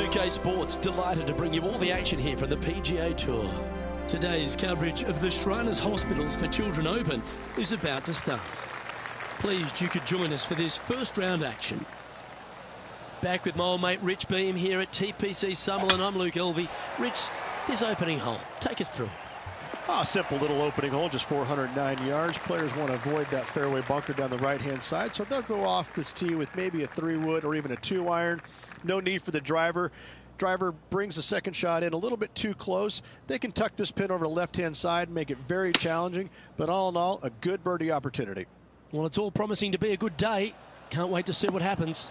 2K Sports, delighted to bring you all the action here from the PGA Tour. Today's coverage of the Shriners Hospitals for Children Open is about to start. Pleased you could join us for this first round action. Back with my old mate Rich Beam here at TPC Summerlin. I'm Luke Elvey. Rich, this opening hole, take us through. Simple little opening hole, just 409 yards. Players want to avoid that fairway bunker down the right-hand side, so they'll go off this tee with maybe a 3-wood or even a 2-iron. No need for the driver. Driver brings the second shot in a little bit too close. They can tuck this pin over the left-hand side, make it very challenging, but all in all, a good birdie opportunity. Well, it's all promising to be a good day. Can't wait to see what happens.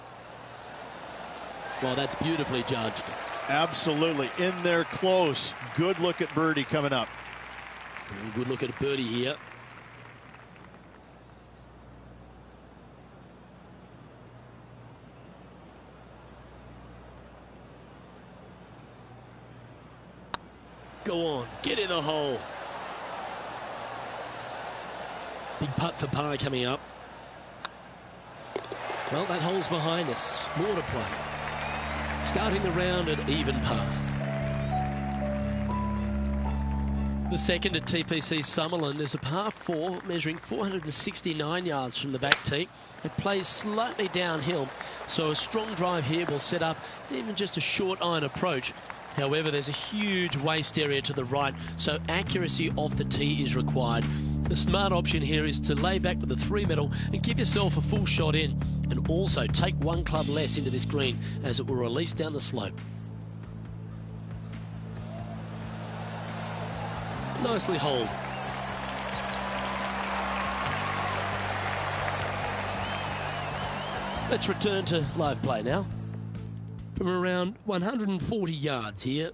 Well, that's beautifully judged. Absolutely. In there close. Good look at birdie coming up. Good look at a birdie here. Go on, get in the hole. Big putt for par coming up. Well, that hole's behind us. More to play. Starting the round at even par. The second at TPC Summerlin is a par 4 measuring 469 yards from the back tee. It plays slightly downhill, so a strong drive here will set up even just a short iron approach. However, there's a huge waste area to the right, so accuracy off the tee is required. The smart option here is to lay back with the 3-metal and give yourself a full shot in, and also take one club less into this green as it will release down the slope. Nicely holed. Let's return to live play now. From around 140 yards here.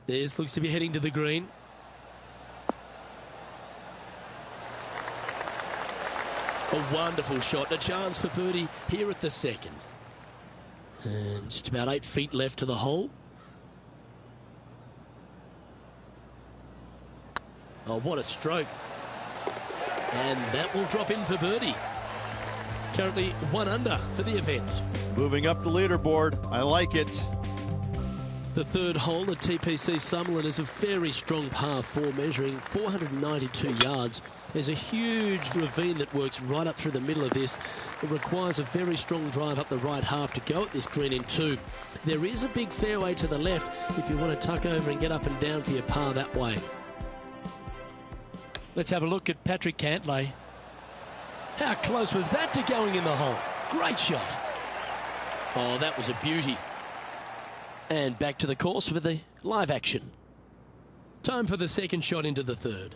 This looks to be heading to the green. A wonderful shot, a chance for birdie here at the second. And just about 8 feet left to the hole. Oh, what a stroke. And that will drop in for birdie. Currently 1 under for the event. Moving up the leaderboard. I like it. The third hole at TPC Summerlin is a very strong par 4 measuring 492 yards. There's a huge ravine that works right up through the middle of this. It requires a very strong drive up the right half to go at this green in 2. There is a big fairway to the left if you want to tuck over and get up and down for your par that way. Let's have a look at Patrick Cantlay. How close was that to going in the hole? Great shot. Oh, that was a beauty. And back to the course with the live action. Time for the second shot into the third.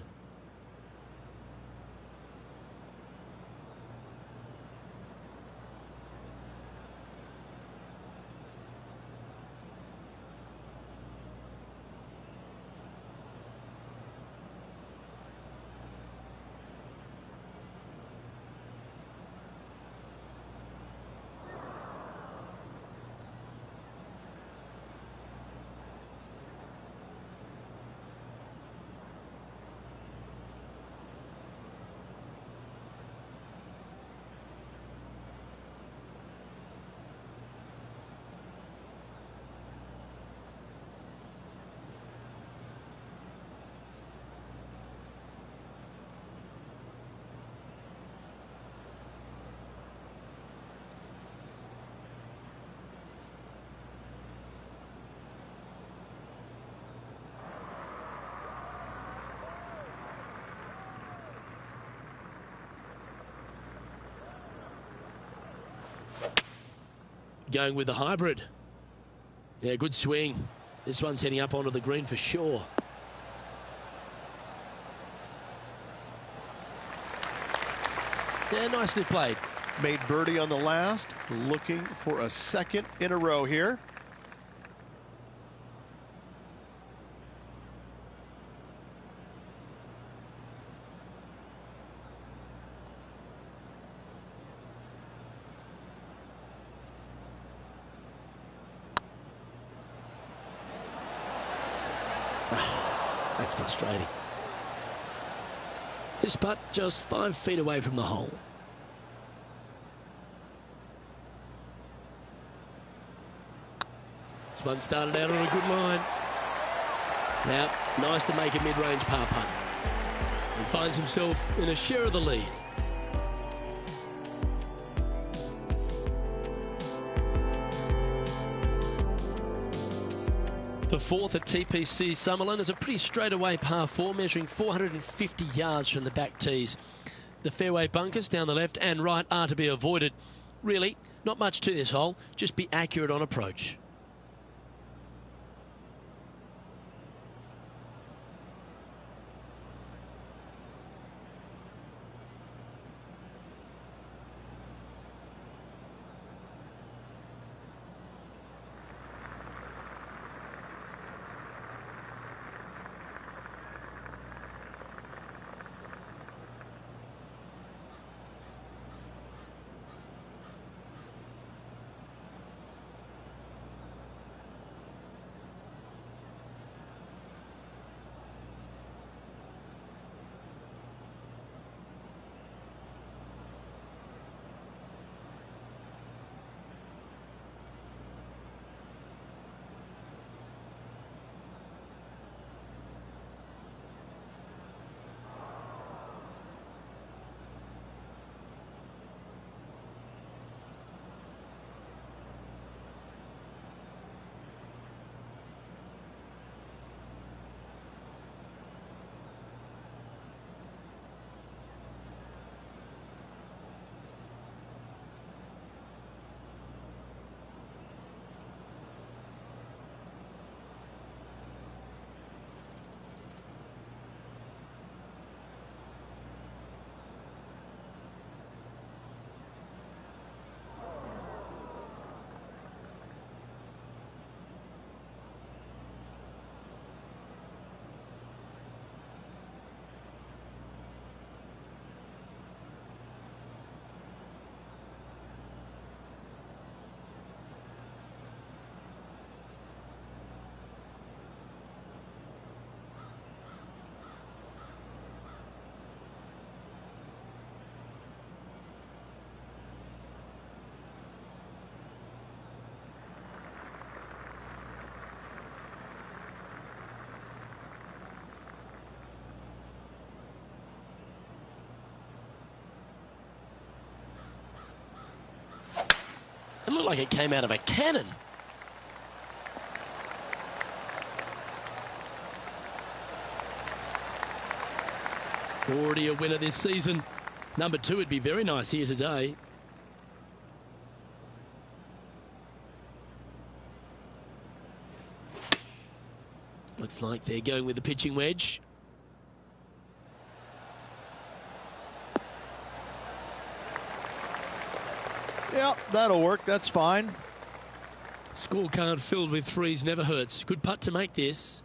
Going with the hybrid. Yeah, good swing. This one's heading up onto the green for sure. Yeah, nicely played. Made birdie on the last. Looking for a second in a row here. That's frustrating. This putt just 5 feet away from the hole. This one started out on a good line. Now, nice to make a mid-range par putt. He finds himself in a share of the lead. The fourth at TPC Summerlin is a pretty straightaway par 4, measuring 450 yards from the back tees. The fairway bunkers down the left and right are to be avoided. Really, not much to this hole, just be accurate on approach. It looked like it came out of a cannon. Already a winner this season. Number 2 would be very nice here today. Looks like they're going with the pitching wedge. Yep, that'll work. That's fine. Scorecard filled with threes never hurts. Good putt to make this.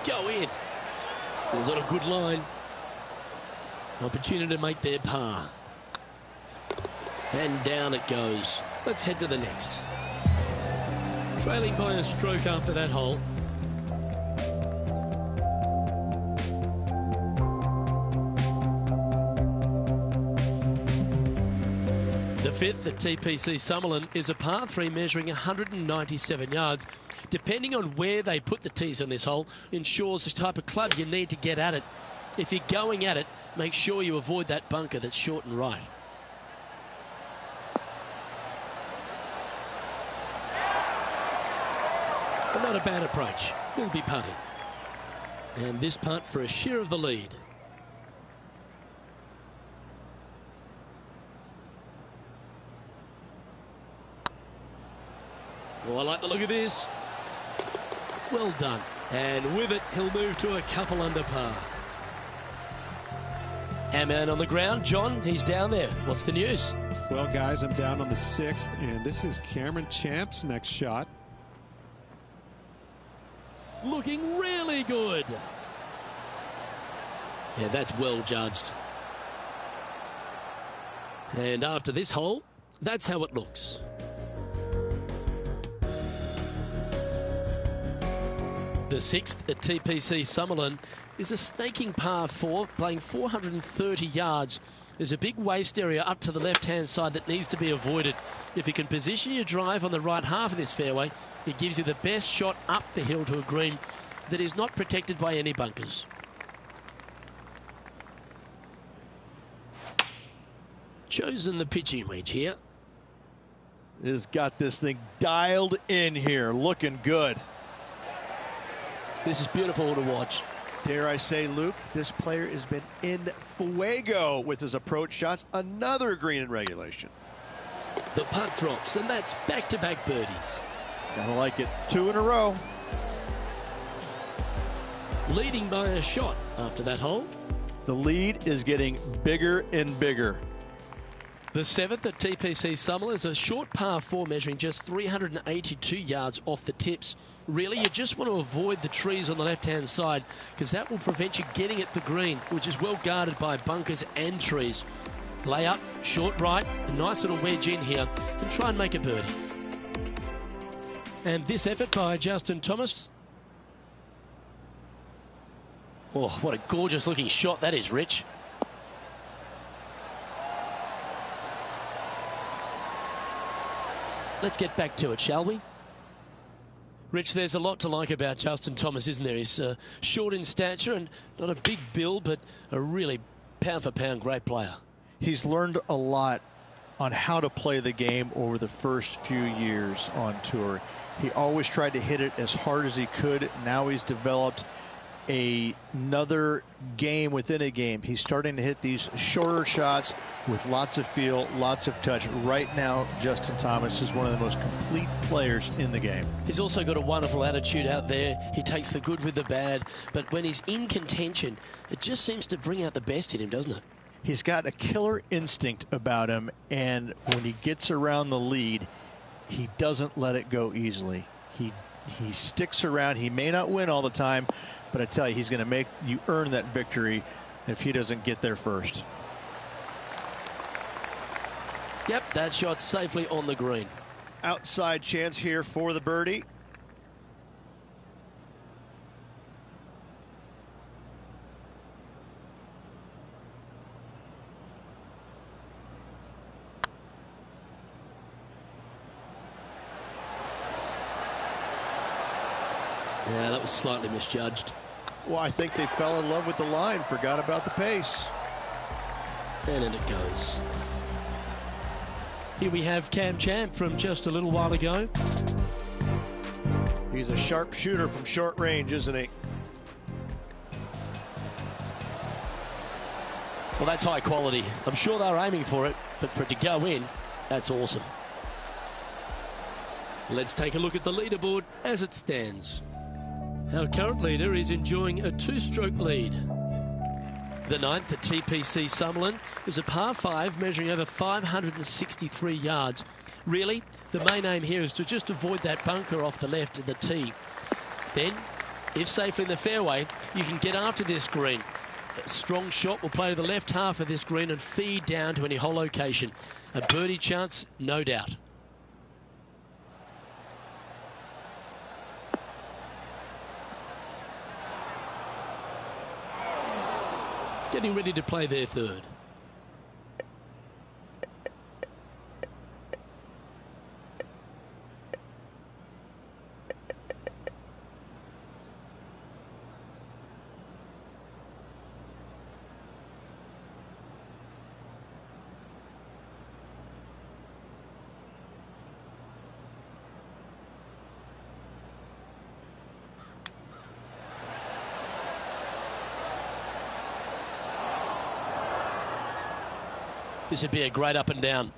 Go in. It was on a good line. An opportunity to make their par. And down it goes. Let's head to the next. Trailing by a stroke after that hole. The fifth at TPC Summerlin is a par 3 measuring 197 yards. Depending on where they put the tees on this hole, ensures the type of club you need to get at it. If you're going at it, make sure you avoid that bunker that's short and right. But not a bad approach. He'll be putting. And this putt for a share of the lead. Oh, I like the look of this. Well done. And with it, he'll move to a couple under par. Our man on the ground, John, he's down there. What's the news? Well, guys, I'm down on the 6th, and this is Cameron Champ's next shot. looking really good. Yeah, that's well judged. And after this hole, that's how it looks. The sixth at TPC Summerlin is a snaking par 4, playing 430 yards. There's a big waste area up to the left-hand side that needs to be avoided. If you can position your drive on the right half of this fairway, it gives you the best shot up the hill to a green that is not protected by any bunkers. Chosen the pitching wedge here. Has got this thing dialed in here, looking good. This is beautiful to watch. Dare I say, Luke, this player has been in fuego with his approach shots. Another green in regulation. The putt drops, and that's back-to-back birdies. Gotta like it. 2 in a row. Leading by a shot after that hole. The lead is getting bigger and bigger. The seventh at TPC Summerlin is a short par 4 measuring just 382 yards off the tips. Really, you just want to avoid the trees on the left-hand side because that will prevent you getting at the green, which is well guarded by bunkers and trees. Lay up, short right, a nice little wedge in here and try and make a birdie. And this effort by Justin Thomas. Oh, what a gorgeous looking shot that is, Rich. Let's get back to it, shall we? Rich, there's a lot to like about Justin Thomas, isn't there? He's short in stature and not a big build, but a really pound-for-pound great player. He's learned a lot on how to play the game over the first few years on tour. He always tried to hit it as hard as he could. Now he's developed another game within a game. He's starting to hit these shorter shots with lots of feel, lots of touch. Right now, Justin Thomas is one of the most complete players in the game. He's also got a wonderful attitude out there. He takes the good with the bad, but when he's in contention, it just seems to bring out the best in him, doesn't it? He's got a killer instinct about him, and when he gets around the lead, he doesn't let it go easily. He sticks around. He may not win all the time, but I tell you, he's going to make you earn that victory if he doesn't get there first. Yep, that shot safely on the green. Outside chance here for the birdie. Yeah, that was slightly misjudged. Well, I think they fell in love with the line, forgot about the pace. And in it goes. Here we have Cam Champ from just a little while ago. He's a sharp shooter from short range, isn't he? Well, that's high quality. I'm sure they're aiming for it, but for it to go in, that's awesome. Let's take a look at the leaderboard as it stands. Our current leader is enjoying a 2-stroke lead. The ninth at TPC Summerlin is a par 5 measuring over 563 yards. Really, the main aim here is to just avoid that bunker off the left of the tee. Then, if safely in the fairway, you can get after this green. A strong shot will play to the left half of this green and feed down to any hole location. A birdie chance, no doubt. Getting ready to play their third. This would be a great up and down.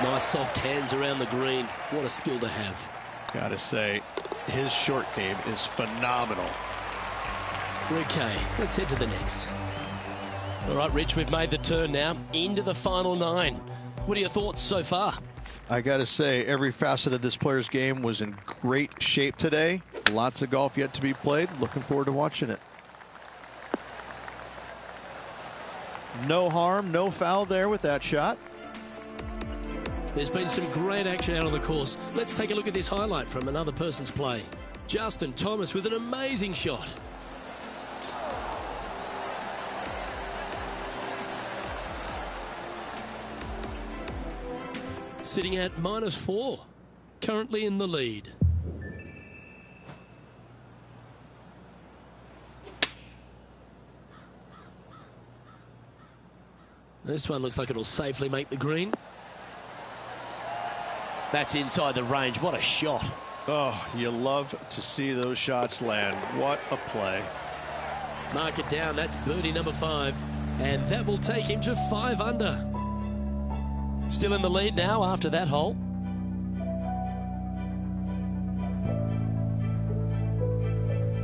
Nice soft hands around the green. What a skill to have. Gotta say, his short game is phenomenal. Okay, let's head to the next. All right, Rich, we've made the turn now into the final 9. What are your thoughts so far? I got to say, every facet of this player's game was in great shape today. Lots of golf yet to be played. Looking forward to watching it. No harm, no foul there with that shot. There's been some great action out on the course. Let's take a look at this highlight from another person's play. Justin Thomas with an amazing shot. Sitting at -4, currently in the lead. This one looks like it'll safely make the green. That's inside the range. What a shot. Oh, you love to see those shots land. What a play. Mark it down. That's birdie number 5. And that will take him to 5 under. Still in the lead now after that hole.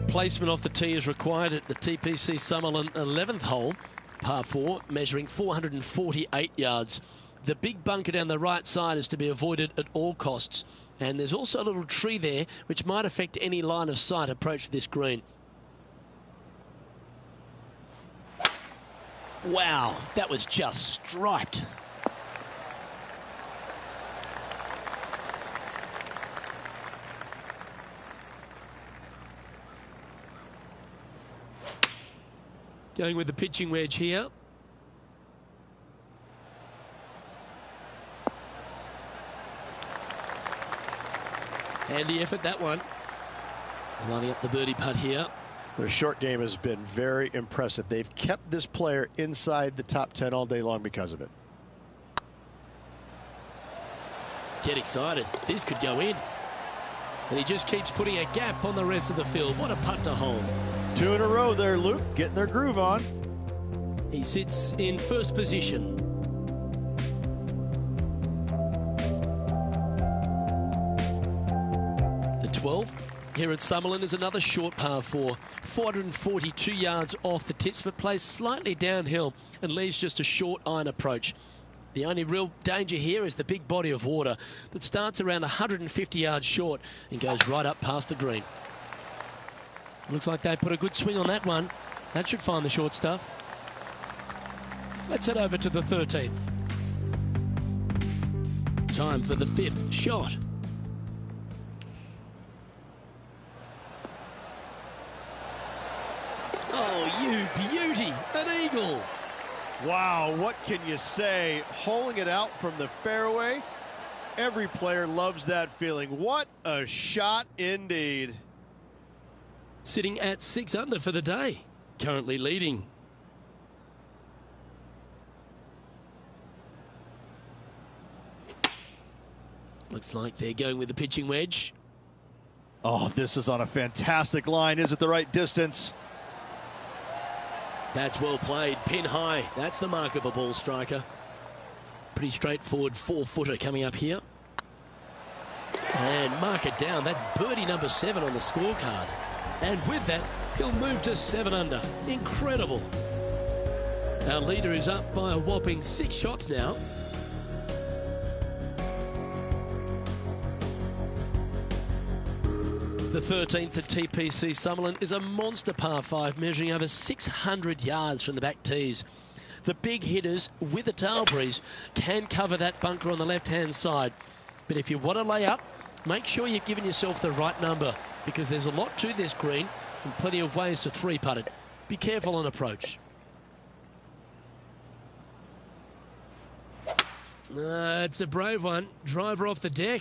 Placement off the tee is required at the TPC Summerlin 11th hole, par 4, measuring 448 yards. The big bunker down the right side is to be avoided at all costs. And there's also a little tree there which might affect any line of sight approach to this green. Wow, that was just striped. Going with the pitching wedge here. Handy effort, that one. Lining up the birdie putt here. Their short game has been very impressive. They've kept this player inside the top 10 all day long because of it. Get excited. This could go in. And he just keeps putting a gap on the rest of the field. What a putt to hold. 2 in a row there, Luke. Getting their groove on. He sits in first position. The 12th here at Summerlin is another short par 4. 442 yards off the tips, but plays slightly downhill and leaves just a short iron approach. The only real danger here is the big body of water that starts around 150 yards short and goes right up past the green. Looks like they put a good swing on that one. That should find the short stuff. Let's head over to the 13th. Time for the 5th shot. Oh, you beauty! An eagle! Wow, what can you say? Holing it out from the fairway. Every player loves that feeling. What a shot indeed. Sitting at 6 under for the day. Currently leading. Looks like they're going with the pitching wedge. Oh, this is on a fantastic line. Is it the right distance? That's well played. Pin high. That's the mark of a ball striker. Pretty straightforward 4-footer coming up here. And mark it down. That's birdie number 7 on the scorecard. And with that, he'll move to 7 under. Incredible. Our leader is up by a whopping 6 shots now. The 13th at TPC Summerlin is a monster par 5 measuring over 600 yards from the back tees. The big hitters with a tail breeze can cover that bunker on the left-hand side. But if you want to lay up, make sure you've given yourself the right number because there's a lot to this green and plenty of ways to 3-putt it. Be careful on approach. It's a brave one. Driver off the deck.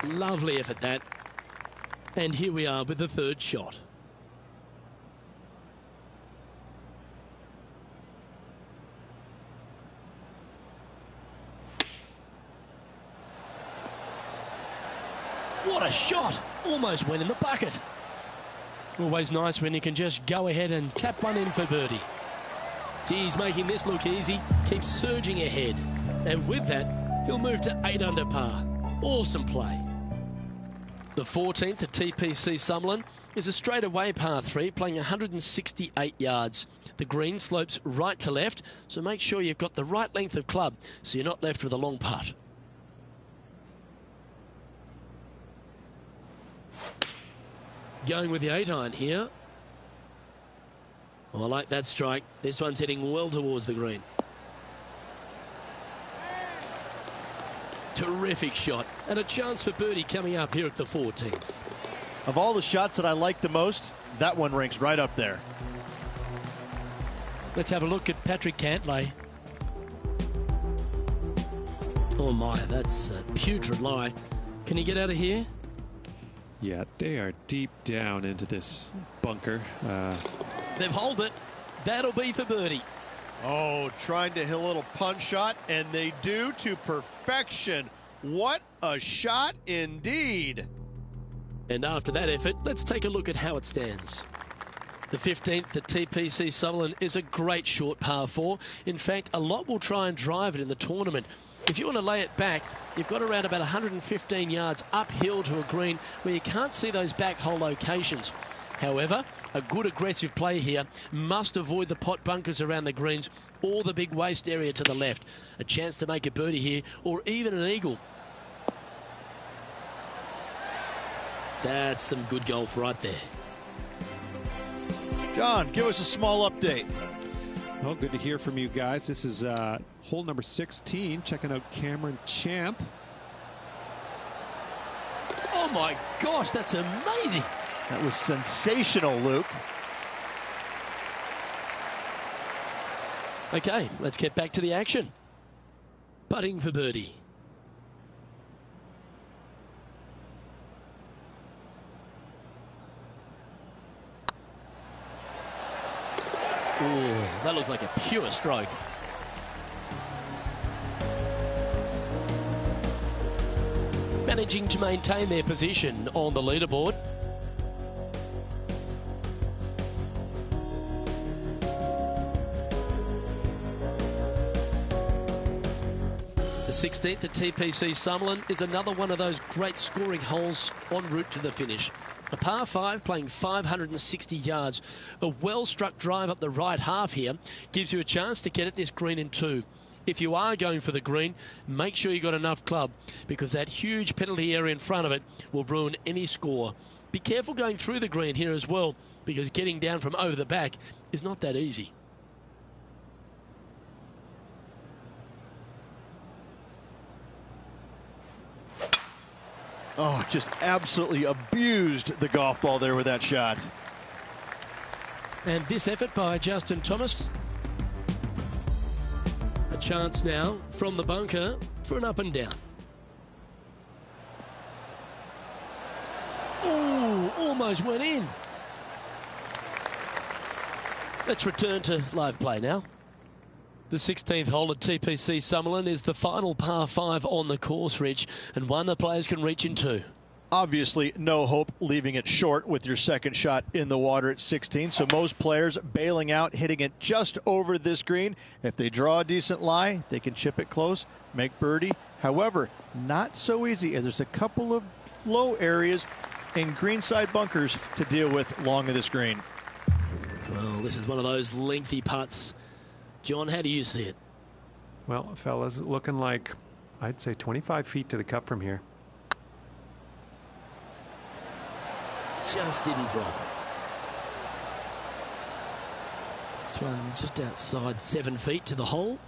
Lovely effort that. And here we are with the 3rd shot. What a shot! Almost went in the bucket. Always nice when you can just go ahead and tap one in for birdie. He's making this look easy, keeps surging ahead. And with that, he'll move to 8 under par. Awesome play. The 14th at TPC Summerlin is a straightaway par 3 playing 168 yards. The green slopes right to left, so make sure you've got the right length of club so you're not left with a long putt. Going with the 8-iron here. Oh, I like that strike. This one's heading well towards the green. Terrific shot, and a chance for birdie coming up here at the 14th. Of all the shots that I like the most, that one ranks right up there. Let's have a look at Patrick Cantlay. Oh my, that's a putrid lie. Can he get out of here? Yeah, they are deep down into this bunker. They've holed it. That'll be for birdie. Oh, trying to hit a little punch shot, and they do to perfection. What a shot indeed. And after that effort, let's take a look at how it stands. The 15th at TPC Summerlin is a great short par 4. In fact, a lot will try and drive it in the tournament. If you want to lay it back, you've got around about 115 yards uphill to a green where you can't see those back hole locations. However, a good aggressive play here must avoid the pot bunkers around the greens or the big waste area to the left. A chance to make a birdie here or even an eagle. That's some good golf right there. John, give us a small update. Well, good to hear from you guys. This is hole number 16. Checking out Cameron Champ. Oh my gosh, that's amazing. That was sensational, Luke. Okay, let's get back to the action. Putting for birdie. Ooh, that looks like a pure stroke. Managing to maintain their position on the leaderboard. The 16th at TPC Summerlin is another one of those great scoring holes en route to the finish. A par 5 playing 560 yards. A well-struck drive up the right half here gives you a chance to get at this green in 2. If you are going for the green, make sure you got enough club because that huge penalty area in front of it will ruin any score. Be careful going through the green here as well because getting down from over the back is not that easy. Oh, just absolutely abused the golf ball there with that shot. And this effort by Justin Thomas. A chance now from the bunker for an up and down. Oh, almost went in. Let's return to live play now. The 16th hole at TPC Summerlin is the final par 5 on the course, Rich, and one the players can reach in 2. Obviously, no hope leaving it short with your second shot in the water at 16. So most players bailing out, hitting it just over this green. If they draw a decent lie, they can chip it close, make birdie. However, not so easy, as there's a couple of low areas in greenside bunkers to deal with along this green. Well, this is one of those lengthy putts. John, how do you see it? Well, fellas, looking like, I'd say 25 feet to the cup from here. Just didn't drop. This one just outside 7 feet to the hole.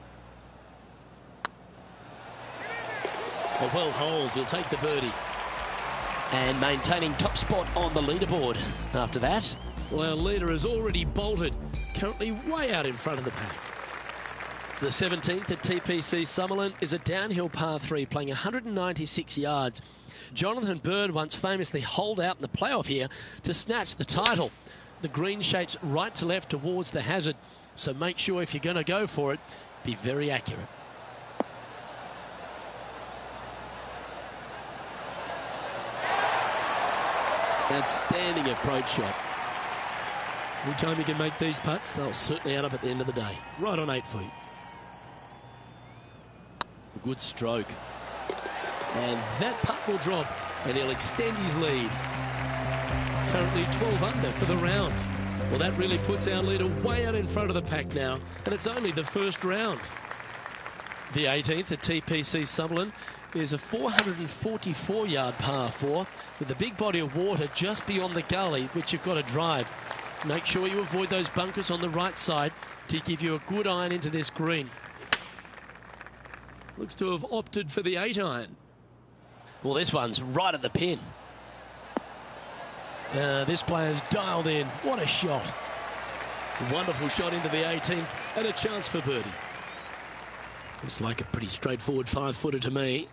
A well holed, he'll take the birdie. And maintaining top spot on the leaderboard. After that, well, leader has already bolted, currently way out in front of the pack. The 17th at TPC Summerlin is a downhill par 3 playing 196 yards. Jonathan Bird once famously holed out in the playoff here to snatch the title. The green shapes right to left towards the hazard, so make sure if you're going to go for it, be very accurate. Outstanding approach shot. Every time you can make these putts, They'll certainly add up at the end of the day. Right on 8 feet. A good stroke. And that putt will drop. and he'll extend his lead. Currently 12 under for the round. Well, that really puts our leader way out in front of the pack now, and it's only the first round. The 18th at TPC Summerlin is a 444-yard par 4 with a big body of water just beyond the gully, which you've got to drive. Make sure you avoid those bunkers on the right side to give you a good iron into this green. Looks to have opted for the 8-iron. Well, this one's right at the pin. This player's dialed in. What a shot. Wonderful shot into the 18th and a chance for birdie. Looks like a pretty straightforward 5-footer to me.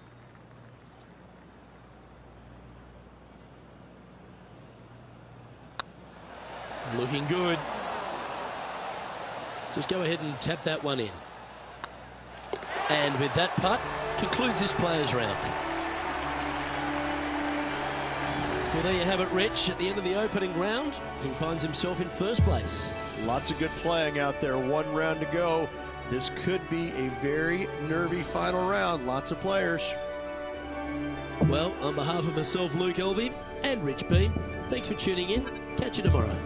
Looking good. Just go ahead and tap that one in. And with that putt, concludes this player's round. Well, there you have it, Rich. At the end of the opening round, he finds himself in first place. Lots of good playing out there. One round to go. This could be a very nervy final round. Lots of players. Well, on behalf of myself, Luke Elvey, and Rich Beam, thanks for tuning in. Catch you tomorrow.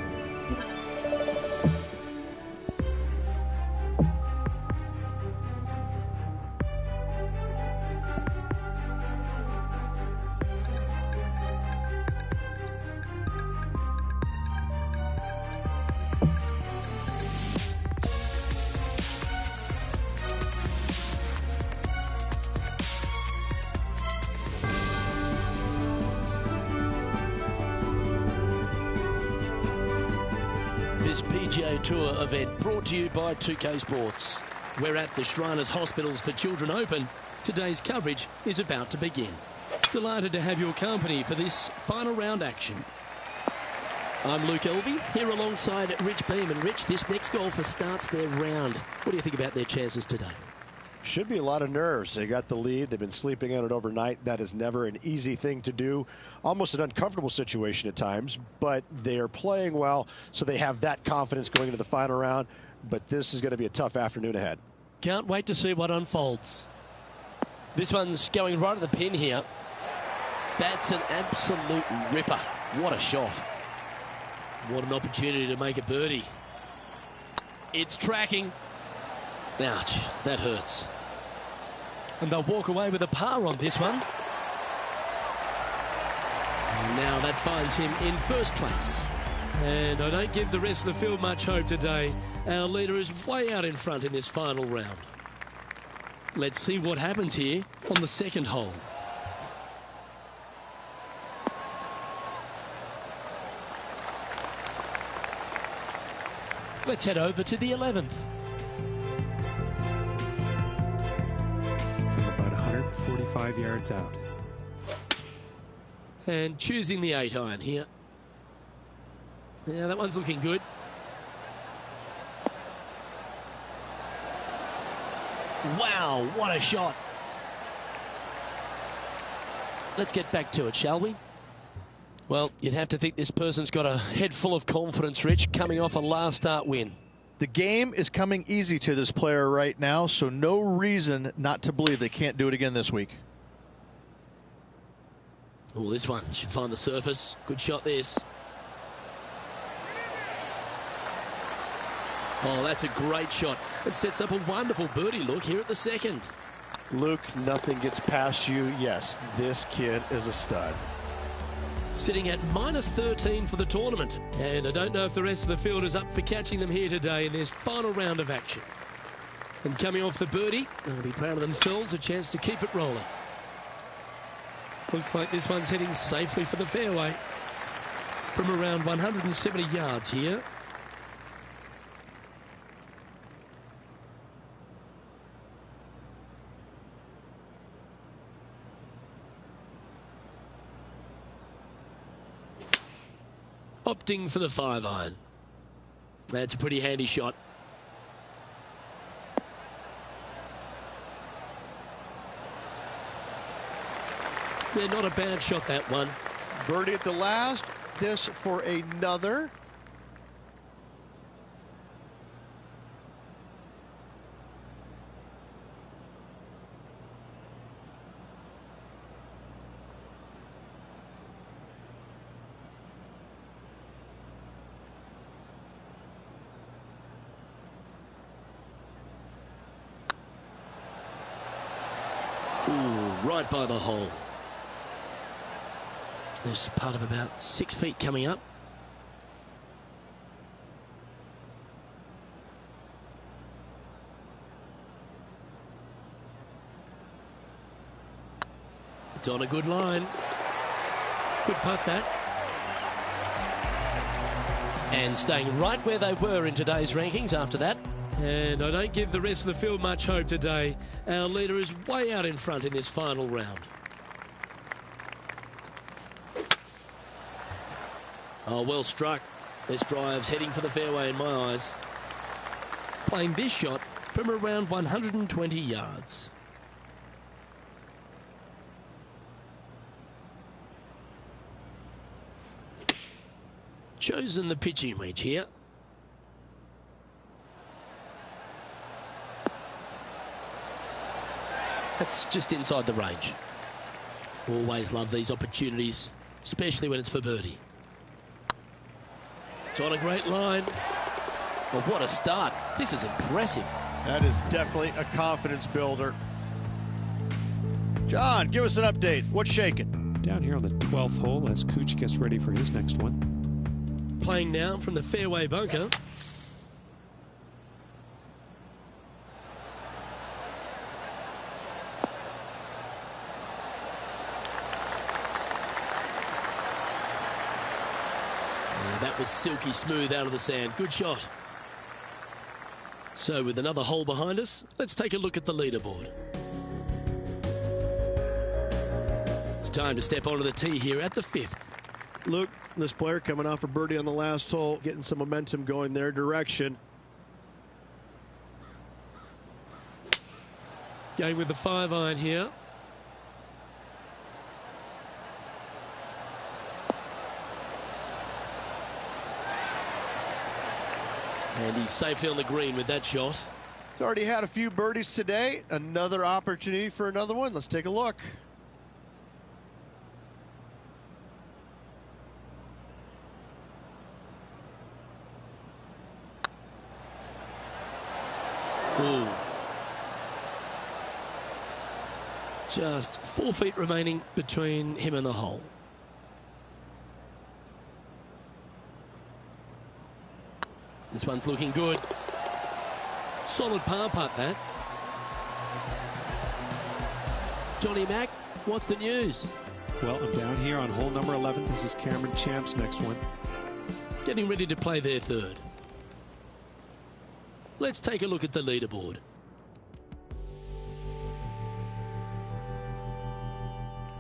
This PGA Tour event brought to you by 2K Sports. We're at the Shriners Hospitals for Children Open. Today's coverage is about to begin. Delighted to have your company for this final round action. I'm Luke Elvey, here alongside Rich Beam. And Rich, this next golfer starts their round. What do you think about their chances today? Should be a lot of nerves. They got the lead. They've been sleeping on it overnight. That is never an easy thing to do. Almost an uncomfortable situation at times, but they are playing well, so they have that confidence going into the final round. But this is going to be a tough afternoon ahead. Can't wait to see what unfolds. This one's going right at the pin here. That's an absolute ripper. What a shot. What an opportunity to make a birdie. It's tracking. Ouch, that hurts. And they'll walk away with a par on this one. And now that finds him in first place. And I don't give the rest of the field much hope today. Our leader is way out in front in this final round. Let's see what happens here on the second hole. Let's head over to the 11th. From about 145 yards out. And choosing the 8-iron here. Yeah, that one's looking good. Wow, what a shot. Let's get back to it, shall we? Well, you'd have to think this person's got a head full of confidence, Rich, coming off a last start win. The game is coming easy to this player right now, so no reason not to believe they can't do it again this week. Oh, this one should find the surface. Good shot, this. Oh, that's a great shot. It sets up a wonderful birdie look here at the second. Luke, nothing gets past you. Yes, this kid is a stud. Sitting at -13 for the tournament. And I don't know if the rest of the field is up for catching them here today in this final round of action. And coming off the birdie, they'll be proud of themselves, a chance to keep it rolling. Looks like this one's heading safely for the fairway. From around 170 yards here. Opting for the 5-iron. That's a pretty handy shot. Yeah, not a bad shot, that one. Birdie at the last. This for another. Ooh, right by the hole. There's part of about 6 feet coming up. It's on a good line. Good putt, that. And staying right where they were in today's rankings after that. And I don't give the rest of the field much hope today. Our leader is way out in front in this final round. Oh, well struck. This drive's heading for the fairway in my eyes. Playing this shot from around 120 yards. Chosen the pitching wedge here. That's just inside the range. Always love these opportunities, especially when it's for birdie. It's on a great line. Well, what a start. This is impressive. That is definitely a confidence builder. John, give us an update. What's shaking? Down here on the 12th hole as Cooch gets ready for his next one. Playing now from the fairway bunker. That was silky smooth out of the sand. Good shot. So with another hole behind us, let's take a look at the leaderboard. It's time to step onto the tee here at the 5th. Luke, this player coming off a birdie on the last hole, getting some momentum going their direction. Going with the 5-iron here. And he's safely on the green with that shot. He's already had a few birdies today. Another opportunity for another one. Let's take a look. Ooh. Just 4 feet remaining between him and the hole. This one's looking good. Solid par putt, that. Johnny Mack, what's the news? Well, I'm down here on hole number 11. This is Cameron Champ's next one. Getting ready to play their third. Let's take a look at the leaderboard.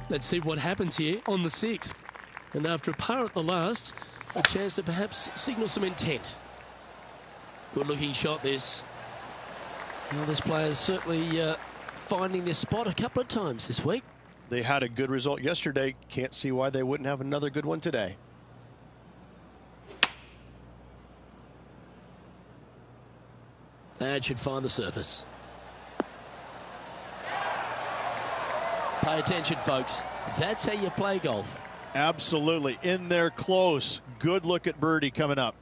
Let's see what happens here on the 6th. And after a par at the last, a chance to perhaps signal some intent. Good looking shot, this. Well, this player's certainly finding their spot a couple of times this week. They had a good result yesterday. Can't see why they wouldn't have another good one today. That should find the surface. Pay attention, folks. That's how you play golf. Absolutely. In there close. Good look at birdie coming up.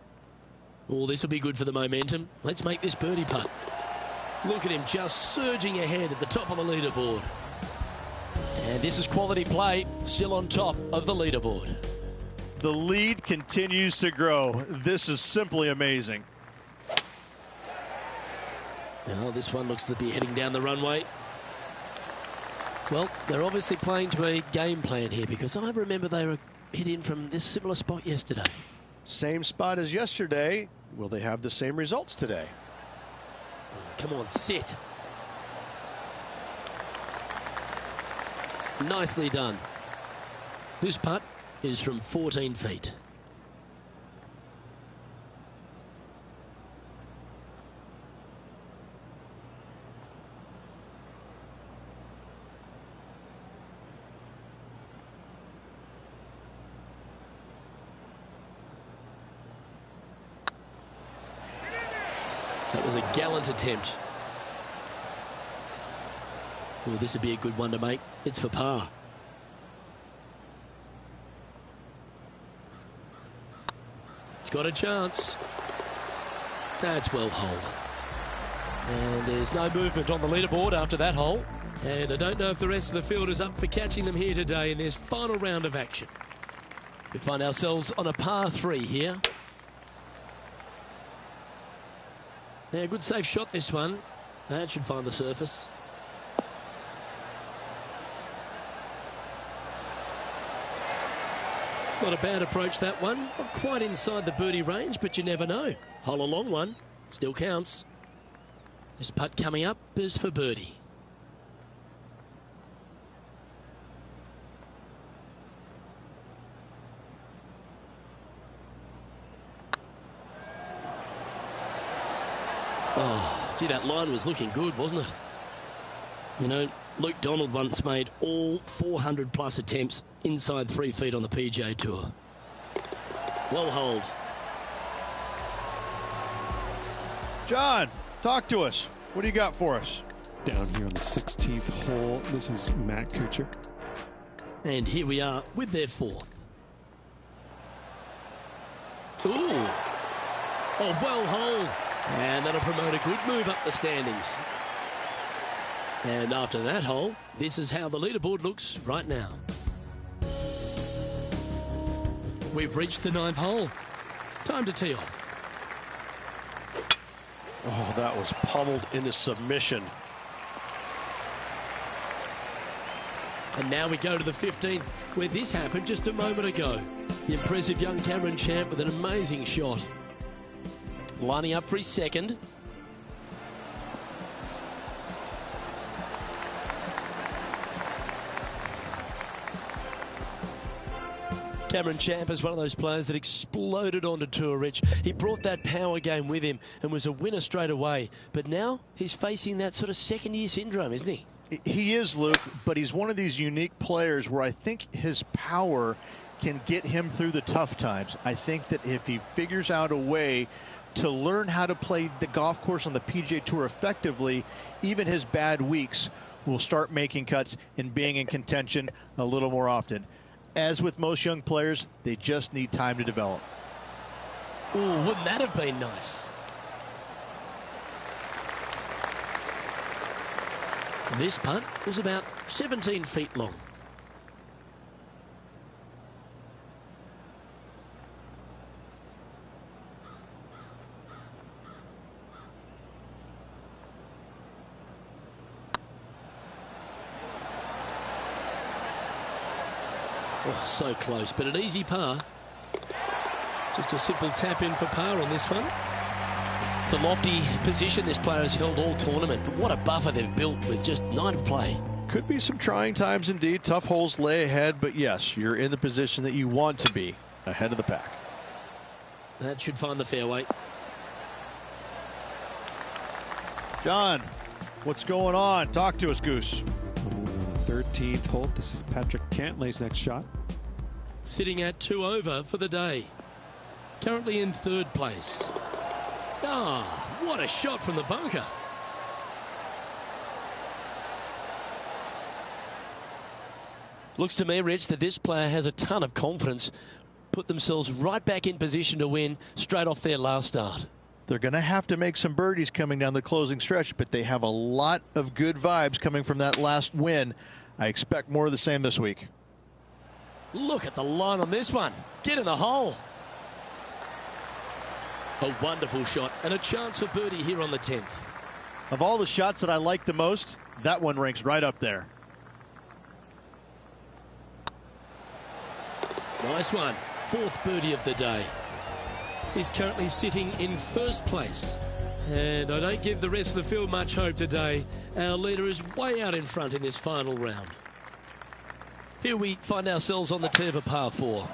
Oh, this will be good for the momentum. Let's make this birdie putt. Look at him just surging ahead at the top of the leaderboard. And this is quality play, still on top of the leaderboard. The lead continues to grow. This is simply amazing. Now, this one looks to be heading down the runway. Well, they're obviously playing to a game plan here, because I remember they were hit in from this similar spot yesterday. Same spot as yesterday. Will they have the same results today? Come on, sit. Nicely done. This putt Is from 14 feet. That was a gallant attempt. Oh, this would be a good one to make. It's for par. It's got a chance. That's well holed. And there's no movement on the leaderboard after that hole. And I don't know if the rest of the field is up for catching them here today in this final round of action. We find ourselves on a par 3 here. Yeah, good safe shot this one. That should find the surface. Not a bad approach, that one. Not quite inside the birdie range, but you never know. Hole a long one. Still counts. This putt coming up is for birdie. Oh, gee, that line was looking good, wasn't it? You know, Luke Donald once made all 400 plus attempts inside 3 feet on the PGA Tour. Well holed. John, talk to us. What do you got for us? Down here on the 16th hole, this is Matt Kuchar. And here we are with their 4th. Ooh. Oh, well holed. And that'll promote a good move up the standings. And after that hole, this is how the leaderboard looks right now. We've reached the 9th hole. Time to tee off. Oh, that was pummeled into submission. And now we go to the 15th, where this happened just a moment ago. The impressive young Cameron Champ with an amazing shot. Lining up for his second. Cameron Champ is one of those players that exploded onto tour, Rich. He brought that power game with him and was a winner straight away. But now he's facing that sort of second-year syndrome, isn't he? He is, Luke, but he's one of these unique players where I think his power can get him through the tough times. I think that if he figures out a way to learn how to play the golf course on the PGA Tour effectively, even his bad weeks will start making cuts and being in contention a little more often. As with most young players, they just need time to develop. Ooh, wouldn't that have been nice? This putt was about 17 feet long. Oh, so close, but an easy par. Just a simple tap in for par on this one. It's a lofty position this player has held all tournament, but what a buffer they've built with just 9 to play. Could be some trying times indeed. Tough holes lay ahead, but yes, you're in the position that you want to be, ahead of the pack. That should find the fairway. John, what's going on? Talk to us, Goose. 13th hole. This is Patrick Cantlay's next shot. Sitting at 2 over for the day. Currently in 3rd place. Ah, what a shot from the bunker. Looks to me, Rich, that this player has a ton of confidence. Put themselves right back in position to win straight off their last start. They're going to have to make some birdies coming down the closing stretch, but they have a lot of good vibes coming from that last win. I expect more of the same this week. Look at the line on this one. Get in the hole. A wonderful shot and a chance for birdie here on the 10th. Of all the shots that I like the most, that one ranks right up there. Nice one. 4th birdie of the day. He's currently sitting in 1st place. And I don't give the rest of the field much hope today. Our leader is way out in front in this final round. Here we find ourselves on the tee of a par 4.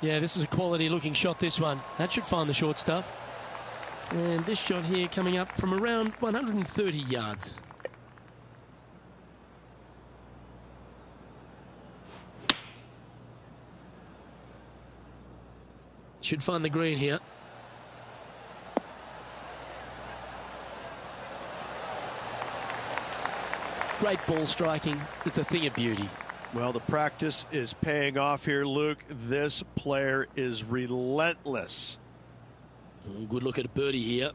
Yeah, this is a quality looking shot, this one. That should find the short stuff. And this shot here coming up from around 130 yards. Should find the green here. Great ball striking. It's a thing of beauty. Well, the practice is paying off here, Luke. This player is relentless. Oh, good look at a birdie here.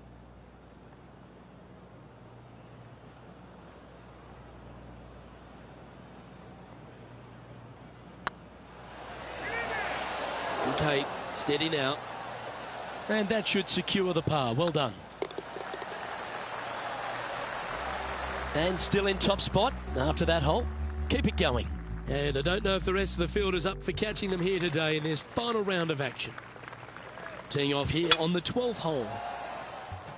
Okay, steady now. And that should secure the par. Well done. And still in top spot after that hole. Keep it going. And I don't know if the rest of the field is up for catching them here today in this final round of action. Teeing off here on the 12th hole.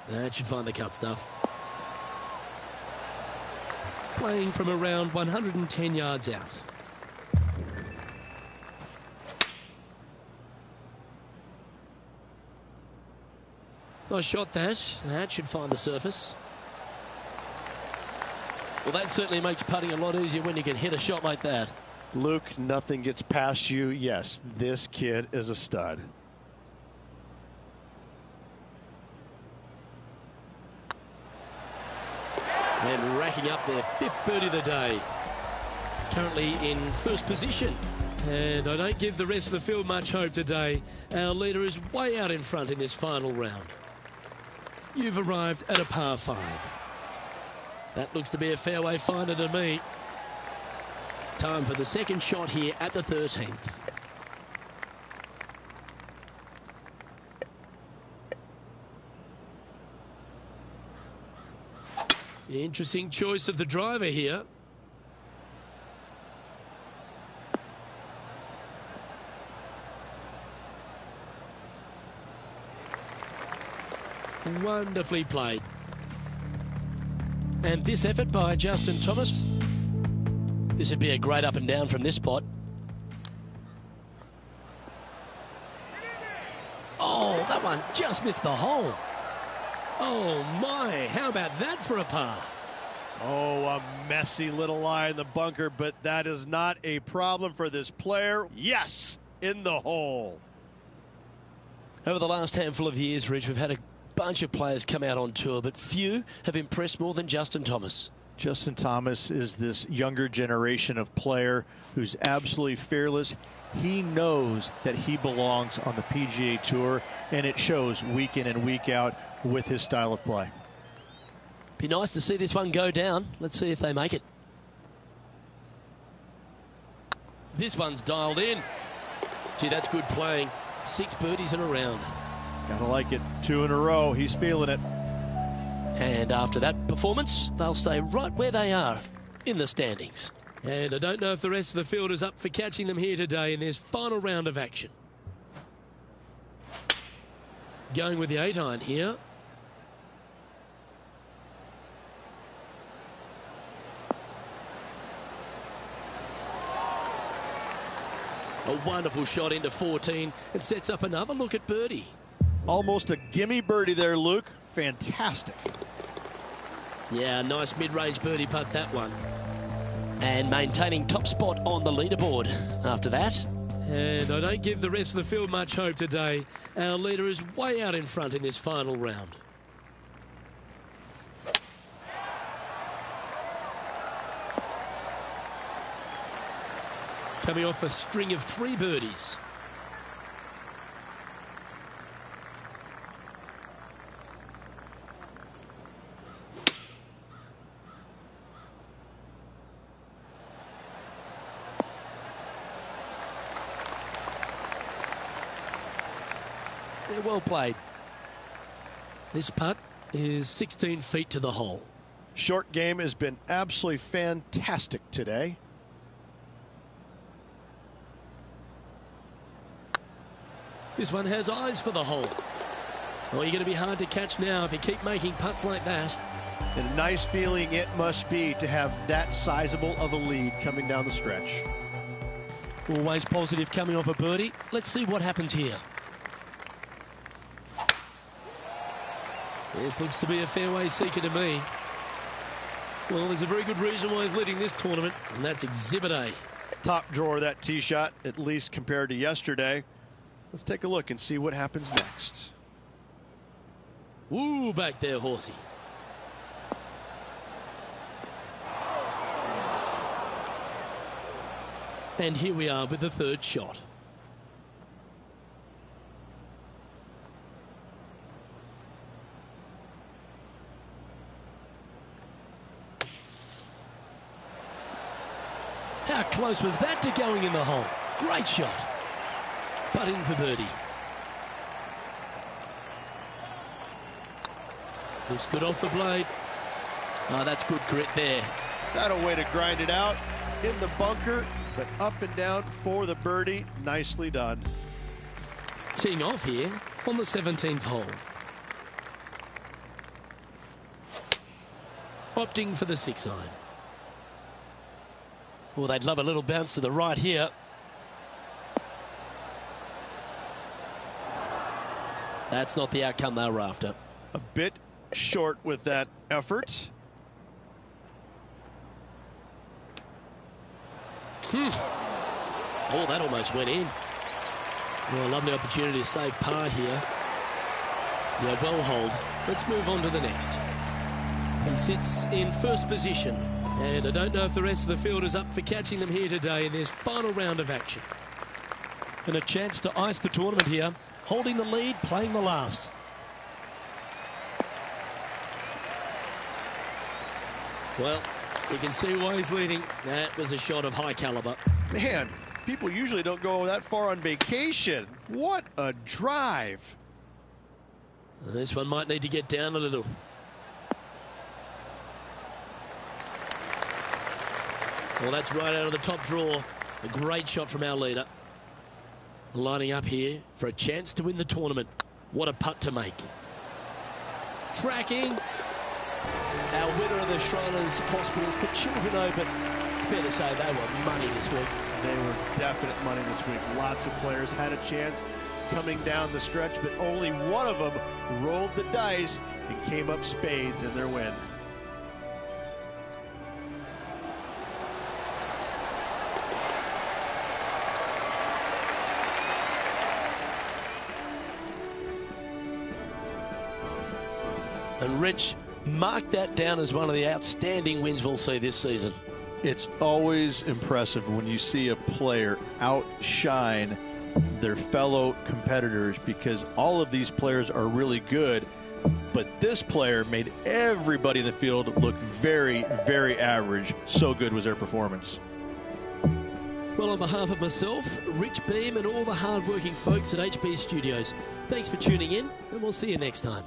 That should find the cut stuff. Playing from around 110 yards out. Nice shot that. That should find the surface. Well, that certainly makes putting a lot easier when you can hit a shot like that. Luke, nothing gets past you. Yes, this kid is a stud. And racking up their 5th birdie of the day. Currently in first position. And I don't give the rest of the field much hope today. Our leader is way out in front in this final round. You've arrived at a par 5. That looks to be a fairway finder to me. Time for the second shot here at the 13th. Interesting choice of the driver here. Wonderfully played. And this effort by Justin Thomas. This would be a great up and down from this spot. Oh, that one just missed the hole. Oh my, how about that for a par? Oh, a messy little lie in the bunker, but that is not a problem for this player. Yes, in the hole. Over the last handful of years, Rich, we've had a bunch of players come out on tour, but few have impressed more than Justin Thomas. Justin Thomas is this younger generation of player who's absolutely fearless. He knows that he belongs on the PGA Tour, and it shows week in and week out with his style of play. Be nice to see this one go down. Let's see if they make it. This one's dialed in. Gee, that's good playing. 6 birdies in a round. Gotta like it. 2 in a row. He's feeling it. And after that performance, they'll stay right where they are in the standings. And I don't know if the rest of the field is up for catching them here today in this final round of action. Going with the 8-iron here. A wonderful shot into 14. It sets up another look at birdie. Almost a gimme birdie there, Luke. Fantastic. Yeah, nice mid-range birdie putt, that one. And maintaining top spot on the leaderboard after that. And I don't give the rest of the field much hope today. Our leader is way out in front in this final round. Coming off a string of 3 birdies. Yeah, well played. This putt is 16 feet to the hole. Short game has been absolutely fantastic today. This one has eyes for the hole. Well, you're going to be hard to catch now if you keep making putts like that. And a nice feeling it must be to have that sizable of a lead coming down the stretch. Always positive coming off a birdie. Let's see what happens here. This looks to be a fairway seeker to me. Well, there's a very good reason why he's leading this tournament, and that's Exhibit A. Top drawer of that tee shot, at least compared to yesterday. Let's take a look and see what happens next. Ooh, back there, horsey. And here we are with the 3rd shot. How close was that to going in the hole? Great shot. But in for birdie. Looks good off the blade. Oh, that's good grit there. That a way to grind it out in the bunker, but up and down for the birdie. Nicely done. Teeing off here on the 17th hole. Opting for the 6-iron. Well, they'd love a little bounce to the right here. That's not the outcome they were after. A bit short with that effort. Oh, that almost went in. Well, a lovely opportunity to save par here. Yeah, well hold. Let's move on to the next. He sits in first position, and I don't know if the rest of the field is up for catching them here today in this final round of action. And a chance to ice the tournament here, holding the lead, playing the last. Well, you can see why he's leading. That was a shot of high caliber. Man, people usually don't go that far on vacation. What a drive. This one might need to get down a little. Well, that's right out of the top draw. A great shot from our leader. Lining up here for a chance to win the tournament. What a putt to make. Tracking. Our winner of the Shriners Hospitals for Children Open. It's fair to say they were money this week. They were definite money this week. Lots of players had a chance coming down the stretch, but only one of them rolled the dice and came up spades in their win. And Rich, mark that down as one of the outstanding wins we'll see this season. It's always impressive when you see a player outshine their fellow competitors, because all of these players are really good, but this player made everybody in the field look very, very average. So good was their performance. Well, on behalf of myself, Rich Beam, and all the hard-working folks at HB Studios, thanks for tuning in, and we'll see you next time.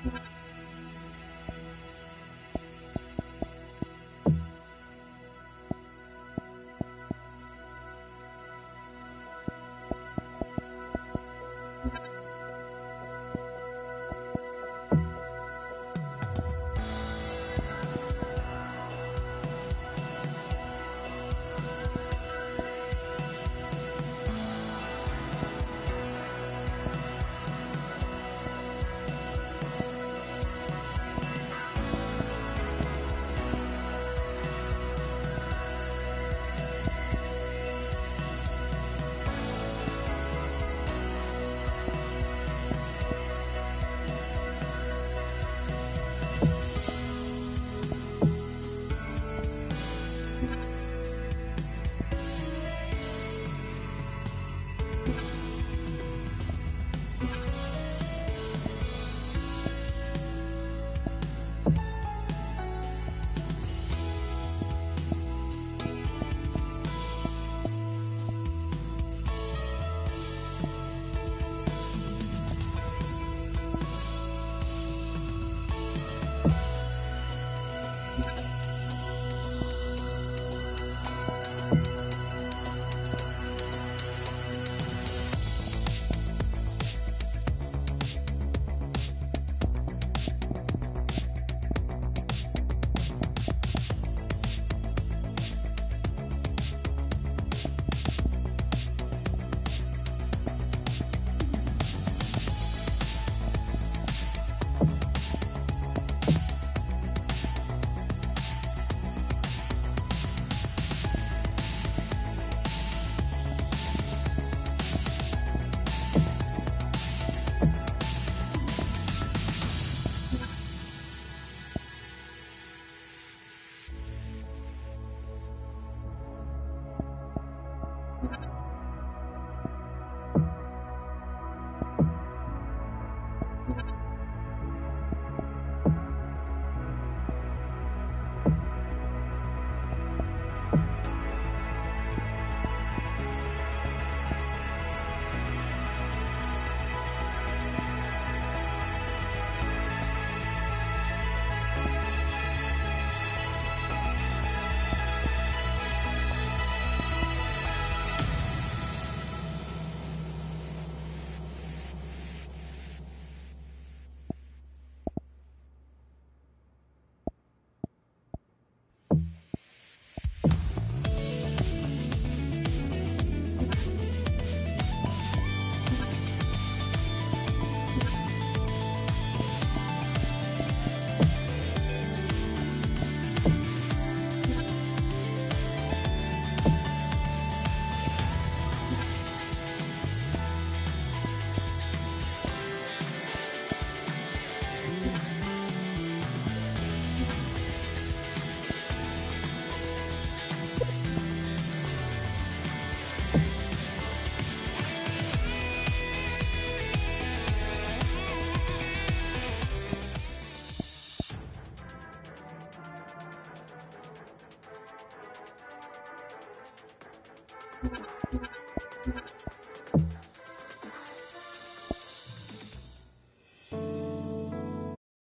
you